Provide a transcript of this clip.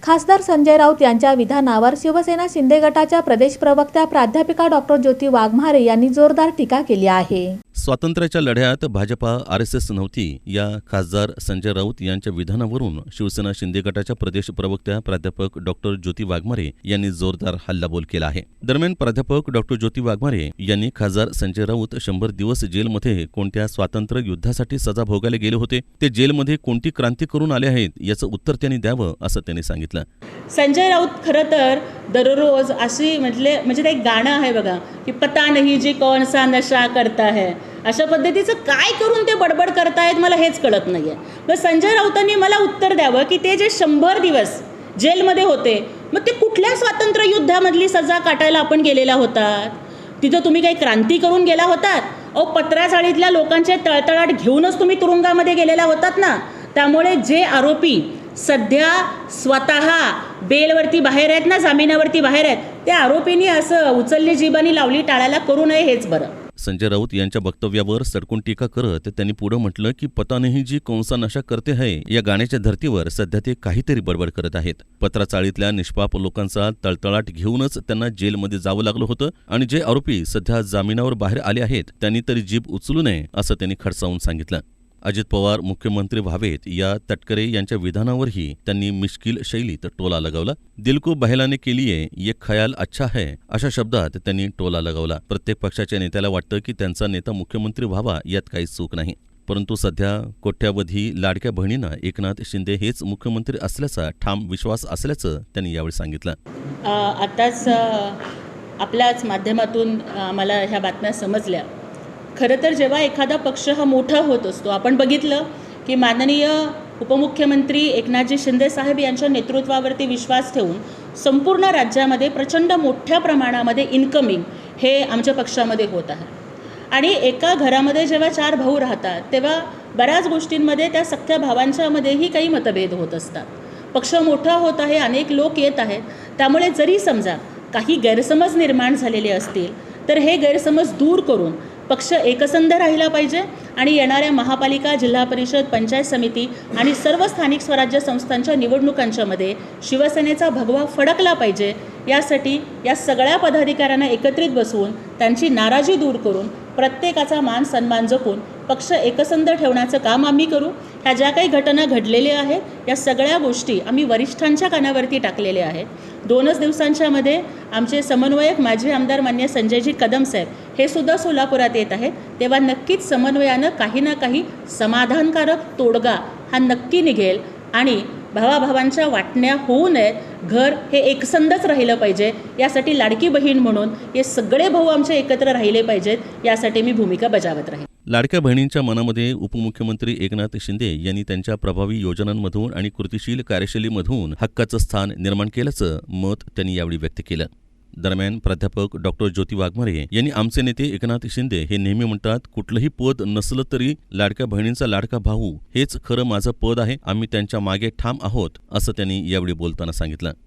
खासदार संजय राऊत यांच्या विधानावर शिवसेना शिंदे गटाच्या प्रदेश प्रवक्त्या प्राध्यापिका डॉक्टर ज्योती वाघमारे यांनी जोरदार टीका केली आहे. स्वातंत्र्याच्या लढ्यात भाजपा आरएसएस नव्हती या खासदार संजय राऊत यांच्या विधानावरून शिवसेना शिंदे गटाच्या प्रदेश प्रवक्त्या प्राध्यापक डॉक्टर ज्योती वाघमारे यांनी जोरदार हल्लाबोल केला आहे. दरम्यान प्राध्यापक डॉक्टर ज्योती वाघमारे यांनी खासदार संजय राऊत 100 दिवस जेलमध्ये कोणत्या स्वातंत्र्य युद्धासाठी सजा भोगायला गेले होते, ते जेलमध्ये कोणती क्रांती करून आले आहेत याचं उत्तर त्यांनी द्यावं असं त्यांनी सांगितलं. संजय राऊत खरं तर दररोज अशी म्हणजे ते एक गाणं आहे बघा की पता नहीं जी कौन सा नशा करता है, अशा पद्धतीचं काय करून ते बडबड करतायत मला हेच कळत नाहीये. मग संजय राऊतांनी मला उत्तर द्यावं की ते जे 100 दिवस जेलमध्ये होते, मग ते कुठल्या स्वातंत्र्य युद्धामधली सजा काटायला आपण गेलेला होतात? तिथं तुम्ही काही क्रांती करून गेला होतात? पत्राचाळीतल्या लोकांचे तळतळाट घेऊनच तुम्ही तुरुंगामध्ये गेलेला होतात ना. त्यामुळे जे आरोपी सध्या स्वतः बेलवरती बाहेर आहेत ना, जामिनावरती बाहेर आहेत, त्या आरोपींनी असं उचलली जीबानी लावली टाळायला करू नये हेच बरं. संजय राऊत यांच्या वक्तव्यावर सडकून टीका करत त्यांनी पुढे म्हटलं की पता नहीं जी कौन सा नशा करते है या गाण्याच्या धर्तीवर सध्या ते काहीतरी बडबड करत आहेत. पत्राचाळीतल्या निष्पाप लोकांचा तळतळाट घेऊनच त्यांना जेलमध्ये जावं लागलं होतं आणि जे आरोपी सध्या जामिनावर बाहेर आले आहेत त्यांनी तरी जीभ उचलू नये असं त्यांनी खडसावून सांगितलं. अजित पवार मुख्यमंत्री व्हावेत या तटकरे यांच्या विधानावरही त्यांनी मिश्किल शैलीत टोला लगावला. दिल को बहलाने के लिए ये ख्याल अच्छा है अशा शब्दात त्यांनी टोला लगावला. प्रत्येक पक्षाच्या नेत्याला वाटतं की त्यांचा नेता मुख्यमंत्री व्हावा यात काही चूक नाही, परंतु सध्या कोट्यावधी लाडक्या बहिणींना एकनाथ शिंदे हेच मुख्यमंत्री असल्याचा ठाम विश्वास असल्याचं त्यांनी यावेळी सांगितलं. आताच आपल्याच माध्यमातून आम्हाला ह्या बातम्या समजल्या. खरं तर जेव्हा एखादा पक्ष हा मोठा होत असतो, आपण बघितलं की माननीय उपमुख्यमंत्री एकनाथजी शिंदे साहेब यांच्या नेतृत्वावरती विश्वास ठेवून संपूर्ण राज्यामध्ये प्रचंड मोठ्या प्रमाणामध्ये इन्कमिंग हे आमच्या पक्षामध्ये होत आहे. आणि एका घरामध्ये जेव्हा 4 भाऊ राहतात तेव्हा बऱ्याच गोष्टींमध्ये त्या सख्ख्या भावांच्यामध्येही काही मतभेद होत असतात. पक्ष मोठा होत आहे, अनेक लोक येत आहेत, त्यामुळे जरी समजा काही गैरसमज निर्माण झालेले असतील तर हे गैरसमज दूर करून पक्ष एकसंध राहिला पाहिजे आणि येणाऱ्या महापालिका, जिल्हा परिषद, पंचायत समिती आणि सर्व स्थानिक स्वराज्य संस्थांच्या निवडणुकांच्यामध्ये शिवसेनेचा भगवा फडकला पाहिजे. यासाठी या सगळ्या पदाधिकाऱ्यांना एकत्रित बसवून त्यांची नाराजी दूर करून प्रत्येकाचा मान सन्मान जपून पक्ष एकसंध ठेवण्याचं काम आम्ही करू. ह्या ज्या काही घटना घडलेल्या आहेत या सगळ्या गोष्टी आम्ही वरिष्ठांच्या कानावरती टाकलेल्या आहेत. 2च दिवसांच्यामध्ये आमचे समन्वयक माजी आमदार मान्य संजयजी कदम साहेब हे सुद्धा सोलापुरात येत आहेत. तेव्हा नक्कीच समन्वयानं काही ना काही समाधानकारक तोडगा हा नक्की निघेल आणि भावाभावांच्या वाटण्या होऊ नयेत. घर हे एकसंधच राहिलं पाहिजे. यासाठी लाडकी बहीण म्हणून हे सगळे भाऊ आमचे एकत्र राहिले पाहिजेत. यासाठी मी भूमिका बजावत राहील. लाडक्या बहिणींच्या मनामध्ये उपमुख्यमंत्री एकनाथ शिंदे यांनी त्यांच्या प्रभावी योजनांमधून आणि कृतिशील कार्यशैलीमधून हक्काचं स्थान निर्माण केल्याचं मत त्यांनी यावेळी व्यक्त केलं. दरम्यान प्राध्यापक डॉक्टर ज्योती वाघमारे यांनी आमचे नेते एकनाथ शिंदे हे नेहमी म्हणतात, कुठलंही पद नसलं तरी लाडक्या बहिणींचा लाडका भाऊ हेच खरं माझं पद आहे, आम्ही त्यांच्या मागे ठाम आहोत असं त्यांनी यावेळी बोलताना सांगितलं.